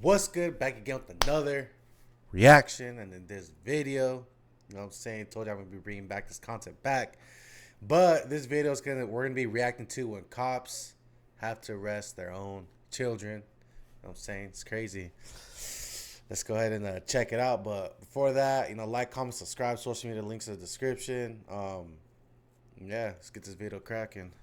What's good? Back again with another reaction and in this video. You know what I'm saying? Told you I'm gonna be bringing back this content back. But this video is we're gonna be reacting to when cops have to arrest their own children. You know what I'm saying? It's crazy. Let's go ahead and check it out. But before that, like, comment, subscribe, social media links in the description. Yeah, let's get this video cracking.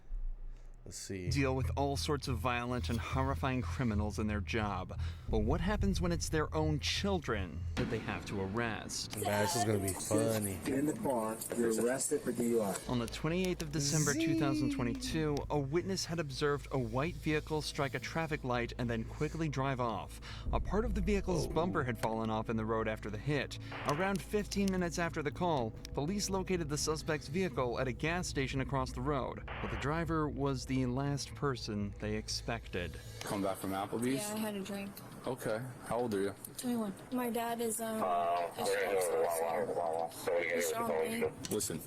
Let's see. Deal with all sorts of violent and horrifying criminals in their job. But what happens when it's their own children that they have to arrest? Man, this is gonna be funny. In the car, you're arrested for DUI. On the 28th of December 2022, a witness had observed a white vehicle strike a traffic light and then quickly drive off. A part of the vehicle's bumper had fallen off in the road after the hit. Around 15 minutes after the call, police located the suspect's vehicle at a gas station across the road. But the driver was the last person they expected. Come back from Applebee's? Yeah, I had a drink. Okay. How old are you? 21. My dad is Listen,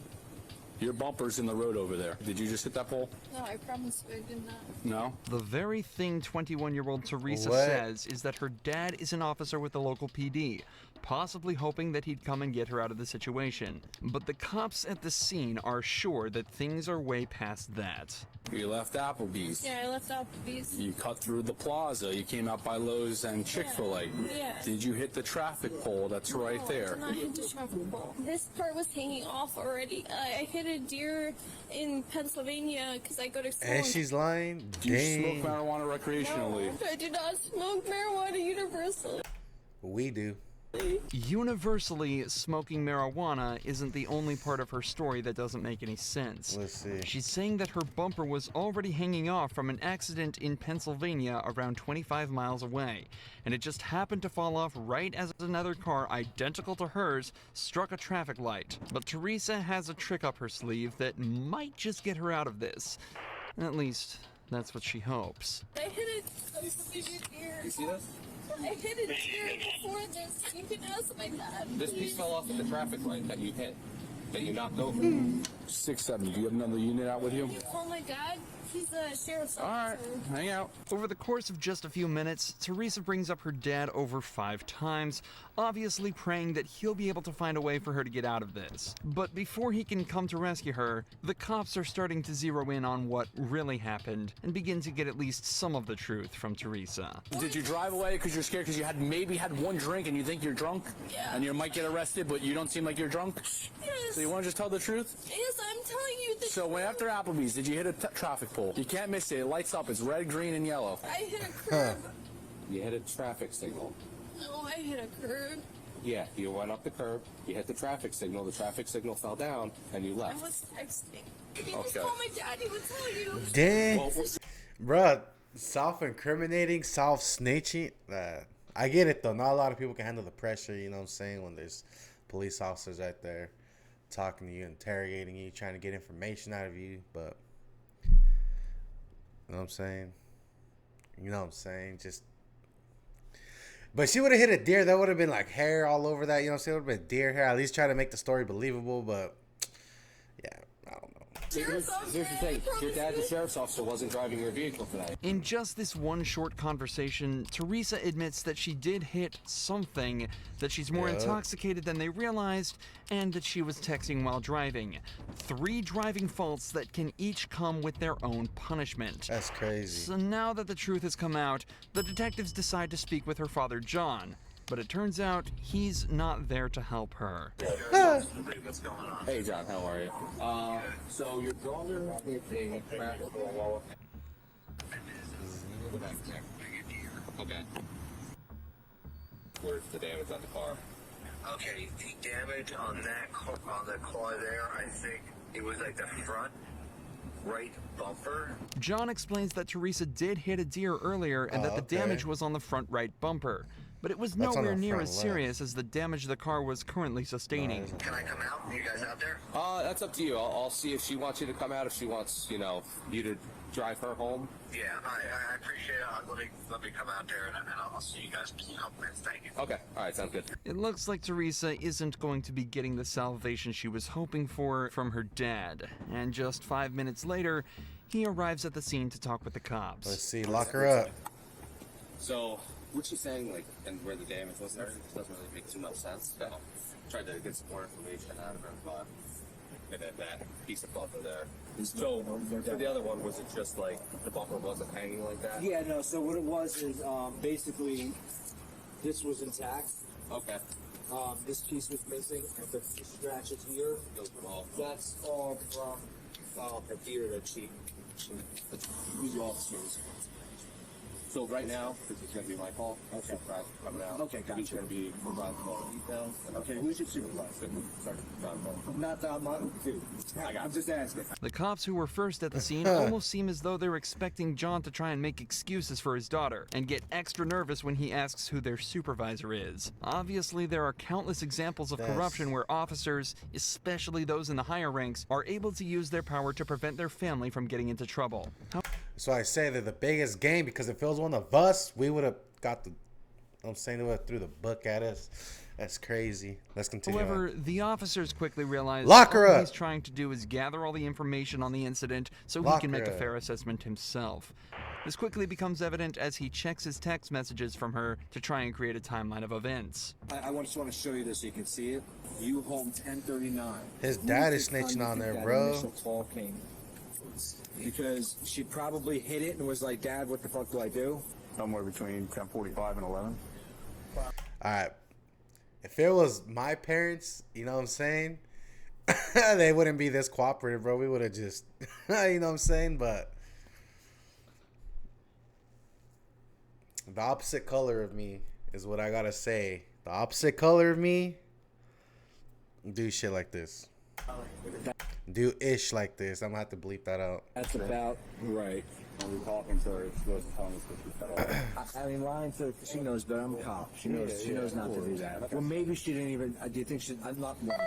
your bumper's in the road over there. Did you just hit that pole? No, I promise I did not. No? The very thing 21-year-old Teresa What? says is that her dad is an officer with the local PD, possibly hoping that he'd come and get her out of the situation. But the cops at the scene are sure that things are way past that. You left Applebee's. Yeah, I left Applebee's. You cut through the plaza. You came out by Lowe's and Chick-fil-A. Yeah. Did you hit the traffic pole that's right No, there? I did not hit the traffic pole. This part was hanging off already. I hit a deer in Pennsylvania because I go to school. And she's lying. Do you smoke Dang. marijuana recreationally? No, I do not smoke marijuana universally. We do. Universally, smoking marijuana isn't the only part of her story that doesn't make any sense. Let's see. She's saying that her bumper was already hanging off from an accident in Pennsylvania around 25 miles away, and it just happened to fall off right as another car identical to hers struck a traffic light. But Teresa has a trick up her sleeve that might just get her out of this. At least, that's what she hopes. I hit a Pennsylvania deer. You see this? I hit a deer before this. You can ask my dad. This piece fell off at the traffic light that you hit, that you knocked over. 6-7. Do you have another unit out with you? You call my dad? He's a sheriff's All right. officer. Hang out. Over the course of just a few minutes, Teresa brings up her dad over 5 times, obviously praying that he'll be able to find a way for her to get out of this. But before he can come to rescue her, the cops are starting to zero in on what really happened and begin to get at least some of the truth from Teresa. Did you drive away because you're scared because you maybe had one drink and you think you're drunk? Yeah. And you might get arrested, but you don't seem like you're drunk? Yes. So you want to just tell the truth? Yes, I'm telling you the So when after Applebee's, did you hit a traffic pole? You can't miss it. It lights up. It's red, green, and yellow. I hit a curb. You hit a traffic signal. No, I hit a curb. Yeah, you went up the curb. You hit the traffic signal. The traffic signal fell down, and you I left. was texting. If you Okay. just call my dad, he would tell you. Dang. Well, Bruh, self-incriminating, self-snitching. I get it, though. Not a lot of people can handle the pressure, you know what I'm saying, when there's police officers right there talking to you, interrogating you, trying to get information out of you. But, you know what I'm saying? You know what I'm saying? Just... But she would have hit a deer. That would have been like hair all over that. You know what I'm saying? It would have been deer hair. At least try to make the story believable. But, yeah, I don't know. Sheriff's Here's the thing. Your dad, the sheriff's officer, wasn't driving your vehicle today. In just this one short conversation, Teresa admits that she did hit something, that she's more Yeah. intoxicated than they realized, and that she was texting while driving. 3 driving faults that can each come with their own punishment. That's crazy. So now that the truth has come out, the detectives decide to speak with her father, John. But it turns out he's not there to help her. Hey, John, how are you? So your daughter hit a traffic pole. Okay. Where's the damage on the car? Okay, the damage on that on the car there, I think it was like the front right bumper. John explains that Teresa did hit a deer earlier and that the okay. damage was on the front right bumper. But it was That's on nowhere the near front as left. serious as the damage the car was currently sustaining. Can I come out? You guys out there? That's up to you. I'll see if she wants you to come out. If she wants, you to drive her home. Yeah, I appreciate it. Let me come out there and I'll see you guys. Thank you. Okay. All right. Sounds good. It looks like Teresa isn't going to be getting the salvation she was hoping for from her dad. And just 5 minutes later, he arrives at the scene to talk with the cops. Let's see. Lock her up. So what she's saying, like, and where the damage was and everything, just doesn't really make too much sense. So, tried to get some more information out of her, but that piece of bumper there. So, for the other one, was it just like the bumper wasn't hanging like that? Yeah, no, so what it was is basically this was intact. Okay. This piece was missing. The scratches here. Those were all. That's all from her gear that she Who's the officers? So right now, this is going to be my call. Okay. Supervisor coming out. Okay, gotcha. He's going to be providing all the details. Okay, who's your supervisor? Sorry, John Paul. Not that one, dude. I'm just asking. The cops who were first at the scene almost seem as though they're expecting John to try and make excuses for his daughter, and get extra nervous when he asks who their supervisor is. Obviously, there are countless examples of corruption where officers, especially those in the higher ranks, are able to use their power to prevent their family from getting into trouble. So I say they're the biggest game, because if it was one of us, we would have got the. I'm saying they would have threw the book at us. That's crazy. Let's continue. However, on. the officers quickly realize Lock her all up. he's trying to do is gather all the information on the incident so he Lock can make her a up. fair assessment himself. This quickly becomes evident as he checks his text messages from her to try and create a timeline of events. I just want to show you this so you can see it. You home 1039. His dad is snitching on there, bro. Initial call came. Because she probably hit it and was like, Dad, what the fuck do I do? Somewhere between 10:45 and 11. All right. If it was my parents, you know what I'm saying, they wouldn't be this cooperative, bro. We would have just, you know what I'm saying. But the opposite color of me is what I gotta say. The opposite color of me do shit like this. Do ish like this. I'm gonna have to bleep that out. That's about right. When we were talking to her, she wasn't telling us what she said. I mean, lying to she knows, but I'm a cop. She knows not to do that. Well, maybe she didn't even. Do you think she? I'm not lying.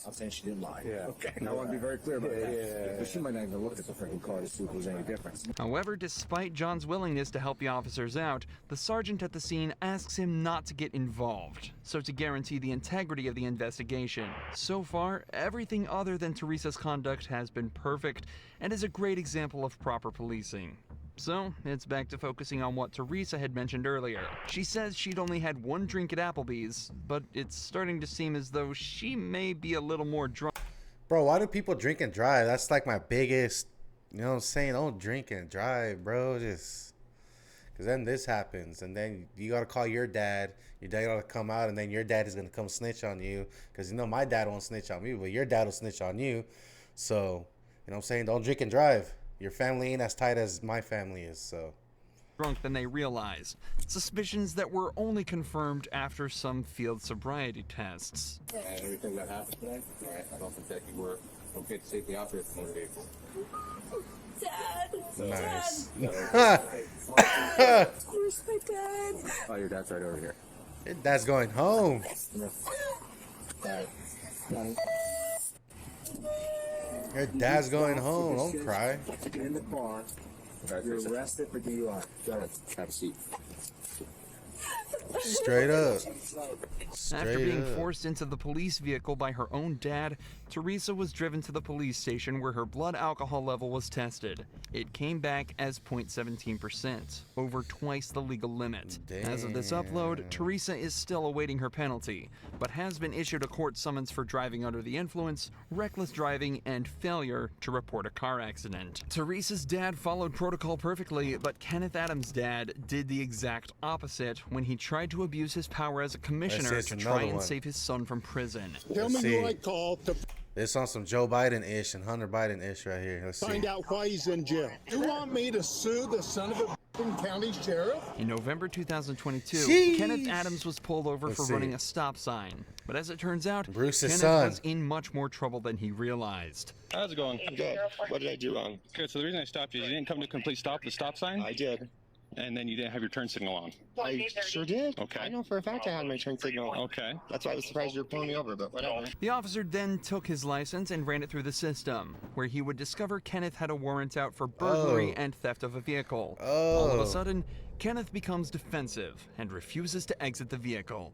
I'm saying she didn't lie. Yeah. Okay. I want to be very clear about that. Yeah. But she might not even look at the freaking car to see if there's any difference. However, despite John's willingness to help the officers out, the sergeant at the scene asks him not to get involved, so to guarantee the integrity of the investigation. So far, everything other than Teresa's conduct has been perfect and is a great example of proper policing. So, it's back to focusing on what Teresa had mentioned earlier. She says she'd only had one drink at Applebee's, but it's starting to seem as though she may be a little more drunk. Bro, why do people drink and drive? That's like my biggest, you know what I'm saying? Don't drink and drive, bro. Just, because then this happens. And then you got to call your dad. Your dad got to come out, and then your dad is going to come snitch on you. Because, you know, my dad won't snitch on me, but your dad will snitch on you. So, you know what I'm saying? Don't drink and drive. Your family ain't as tight as my family is, so. Drunk than they realize. Suspicions that were only confirmed after some field sobriety tests. And everything that happened today, right? I don't think that you were okay to take me out there for motor vehicle. Dad. Nice. Where's my dad? Oh, your dad's right over here. Your dad's going home. Your dad's going home. Don't cry. In the car, you're arrested for DUI. Go ahead. Have a seat. Straight up. After Straight being up. forced into the police vehicle by her own dad, Teresa was driven to the police station where her blood alcohol level was tested. It came back as 0.17%, over twice the legal limit. As of this upload, Damn. Teresa is still awaiting her penalty, but has been issued a court summons for driving under the influence, reckless driving, and failure to report a car accident. Teresa's dad followed protocol perfectly, but Kenneth Adams' dad did the exact opposite when he tried to abuse his power as a commissioner it's to try another and one. save his son from prison. Tell me Let's who see. I called to This on some Joe Biden-ish and Hunter Biden-ish right here. Let's see. find out why he's in jail. You want me to sue the son of a county sheriff? In November 2022, Sheesh. Kenneth Adams was pulled over Let's for see. running a stop sign. But as it turns out, Bruce's Kenneth son. was in much more trouble than he realized. How's it going? Good. What did I do wrong? Good. So the reason I stopped you, you didn't come to complete stop the stop sign, I did. and then you didn't have your turn signal on. I sure did. Okay. I know for a fact I had my turn signal on. Okay. That's why I was surprised you were pulling me over, but whatever. The officer then took his license and ran it through the system, where he would discover Kenneth had a warrant out for burglary Oh. and theft of a vehicle. All of Oh. a sudden, Kenneth becomes defensive and refuses to exit the vehicle.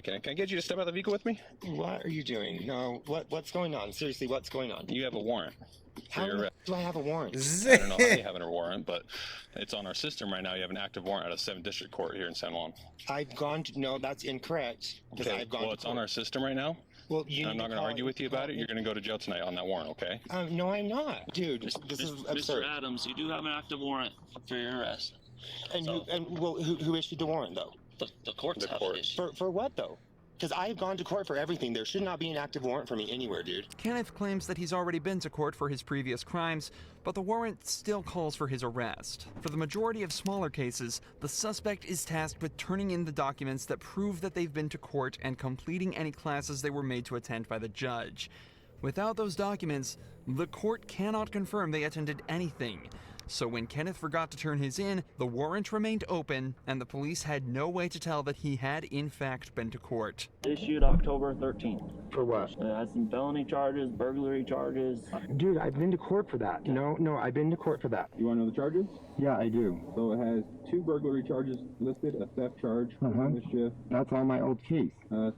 Can I get you to step out of the vehicle with me? What are you doing? No, what's going on? Seriously, what's going on? You have a warrant. How do I have a warrant? I don't know how you have a warrant, but it's on our system right now. You have an active warrant out of 7th District Court here in San Juan. I've gone to, no, that's incorrect. Because Okay, I've gone well, it's on our system right now. Well, you I'm not going to argue with you about it. You're going to go to jail tonight on that warrant, okay? No, I'm not. Dude, this is absurd. Mr. Adams, you do have an active warrant for your arrest. And who issued the warrant, though? The court's have it issued. For what, though? Because I've gone to court for everything. There should not be an active warrant for me anywhere, dude. Kenneth claims that he's already been to court for his previous crimes, but the warrant still calls for his arrest. For the majority of smaller cases, the suspect is tasked with turning in the documents that prove that they've been to court and completing any classes they were made to attend by the judge. Without those documents, the court cannot confirm they attended anything. So when Kenneth forgot to turn his in, the warrant remained open, and the police had no way to tell that he had in fact been to court. Issued October 13th. For what? It has some felony charges, burglary charges. Dude, I've been to court for that. No, I've been to court for that. You want to know the charges? Yeah, I do. So it has 2 burglary charges listed, a theft charge, mischief. That's on my old case.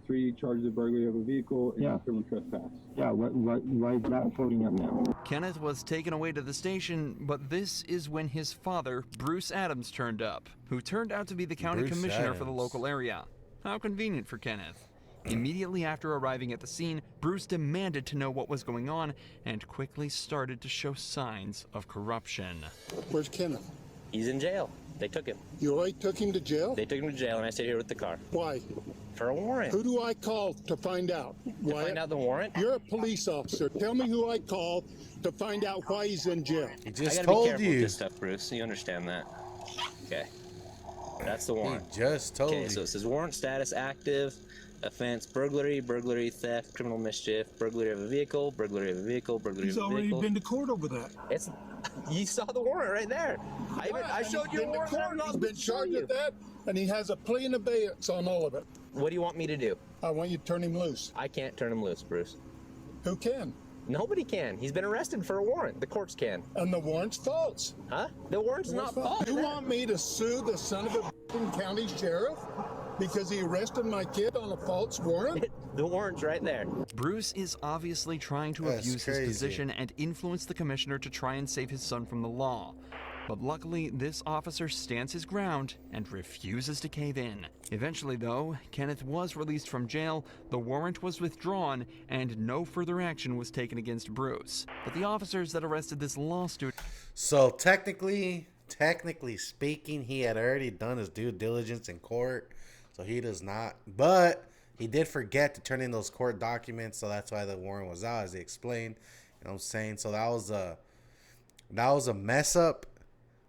3 charges of burglary of a vehicle, and criminal trespass. Yeah, why is that floating up now? Kenneth was taken away to the station, but this is when his father, Bruce Adams, turned up, who turned out to be the county commissioner for the local area. How convenient for Kenneth. Immediately after arriving at the scene, Bruce demanded to know what was going on and quickly started to show signs of corruption. Where's Kenneth? He's in jail. They took him. You already took him to jail? They took him to jail, and I stayed here with the car. Why? For a warrant. Who do I call to find out? To find out the warrant? You're a police officer. Tell me who I call to find out why he's in jail. He just I gotta told be careful you. with this stuff, Bruce. You understand that? Okay. That's the warrant. He just told you. Okay, so it says warrant status active, offense burglary, burglary, theft, criminal mischief, burglary of a vehicle, burglary of a vehicle, burglary of a vehicle. He's already been to court over that. It's, you saw the warrant right there. I showed you the warrant. He's been charged with that, and he has a plea in abeyance on all of it. What do you want me to do? I want you to turn him loose. I can't turn him loose, Bruce. Who can? Nobody can. He's been arrested for a warrant. The courts can. And the warrant's false. Huh? The warrant's not false. You want me to sue the son of a county sheriff because he arrested my kid on a false warrant? The warrant's right there. Bruce is obviously trying to abuse his position and influence the commissioner to try and save his son from the law. But luckily, this officer stands his ground and refuses to cave in. Eventually, though, Kenneth was released from jail, the warrant was withdrawn, and no further action was taken against Bruce. But the officers that arrested this law student... So technically speaking, he had already done his due diligence in court, so he does not. But he did forget to turn in those court documents, so that's why the warrant was out, as they explained. You know what I'm saying? So that was a mess up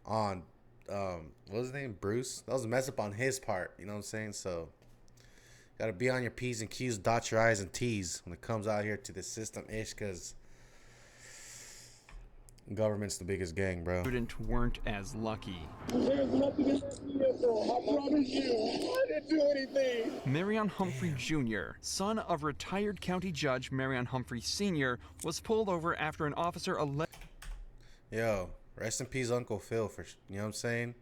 on what was his name? Bruce. That was a mess up on his part. You know what I'm saying? So gotta be on your P's and Q's, dot your I's and T's when it comes out here to the system ish, because government's the biggest gang, bro. Student weren't as lucky. There's nothing in this vehicle. I promise you. I didn't do anything. Marion Humphrey Jr., son of retired county judge Marion Humphrey Sr., was pulled over after an officer Yo, rest in peace, Uncle Phil. You know what I'm saying?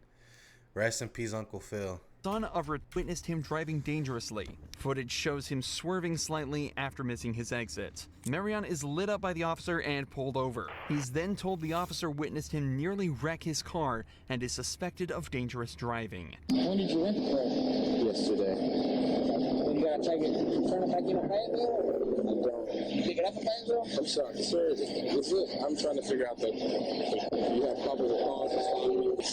Rest in peace, Uncle Phil. Son of witnessed him driving dangerously. Footage shows him swerving slightly after missing his exit. Marion is lit up by the officer and pulled over. He's then told the officer witnessed him nearly wreck his car and is suspected of dangerous driving. When did you rent the car? Yesterday. You gotta take it, turn it back in a Fayetteville? Pick it up in Fayetteville? I'm sorry, sir. Is it? I'm trying to figure out that you have probable cause.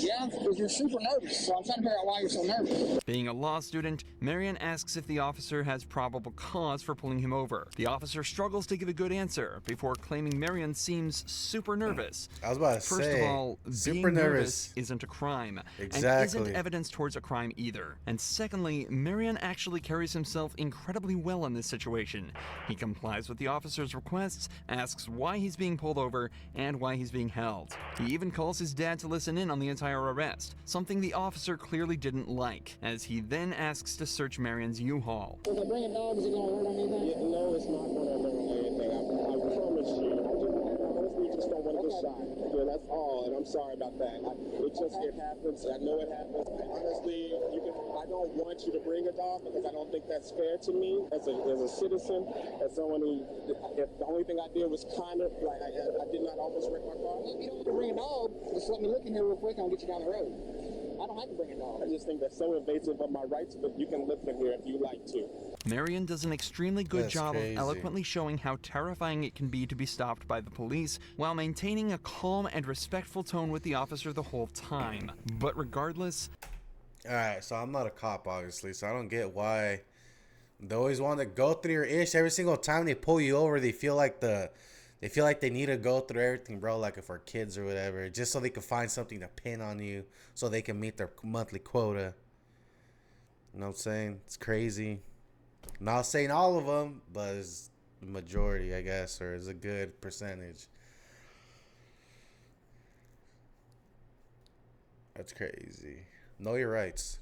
Yeah, because you're super nervous, so I'm trying to figure out why you're so nervous. Being a law student, Marion asks if the officer has probable cause for pulling him over. The officer struggles to give a good answer before claiming Marion seems super nervous. I was about to First say, of all, super being nervous nervous isn't a crime, Exactly. and isn't evidence towards a crime either. And secondly, Marion actually carries himself incredibly well in this situation. He complies with the officer's requests, asks why he's being pulled over, and why he's being held. He even calls his dad to listen in on the entire arrest, something the officer clearly didn't like, as he then asks to search Marion's U-Haul. If I bring a dog, is it gonna hurt anything? No, it's not going to hurt anything. I promise you. We just don't want to was shot. Yeah, that's all, and I'm sorry about that. It happens. I know it happens. Honestly, I don't want you to bring a dog because I don't think that's fair to me as a citizen, as someone who, if the only thing I did was kind of, like, I did not almost wreck my car. If you don't want to bring a dog, just let me look in here real quick and I'll get you down the road. I don't have to bring a dog. I just think that's so invasive of my rights, but you can look in here if you like to. Marion does an extremely good That's job crazy. of eloquently showing how terrifying it can be to be stopped by the police while maintaining a calm and respectful tone with the officer the whole time. But regardless... Alright, so I'm not a cop, obviously, so I don't get why they always want to go through your ish. Every single time they pull you over, they feel like they need to go through everything, bro, like if for kids or whatever, just so they can find something to pin on you so they can meet their monthly quota. You know what I'm saying? It's crazy. Not saying all of them, but it's the majority, I guess, or it's a good percentage. That's crazy. Know your rights.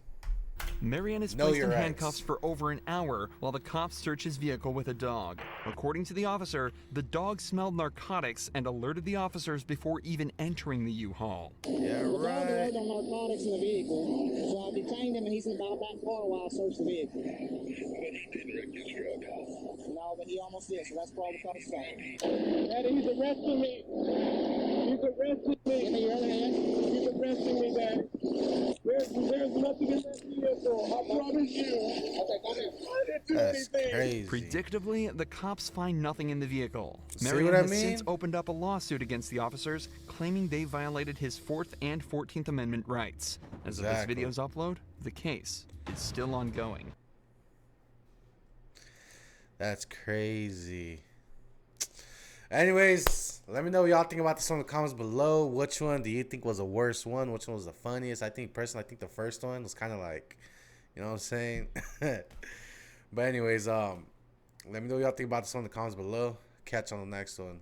Marianne is Know placed your in rights. handcuffs for over an hour while the cops search his vehicle with a dog. According to the officer, the dog smelled narcotics and alerted the officers before even entering the U-Haul. Yeah, The dog right. alerted on narcotics in the vehicle, so I detained him and he's about back car while I searched the vehicle. But he didn't wreck his truck. No, but he almost did, so that's probably because of something. Daddy, he's arresting me. He's arresting me. Give me your other hand. He's arresting me, Daddy. There's nothing in that vehicle. I promise you. Okay, go ahead. I didn't do That's anything. crazy. Predictably, the cops find nothing in the vehicle. See Marion what I has mean? since opened up a lawsuit against the officers, claiming they violated his 4th and 14th Amendment rights. As of this Exactly. video's upload, the case is still ongoing. That's crazy. Anyways, let me know what y'all think about this in the comments below. Which one do you think was the worst one? Which one was the funniest? I think the first one was kind of like, you know what I'm saying? But anyways, let me know what y'all think about this in the comments below. Catch you on the next one.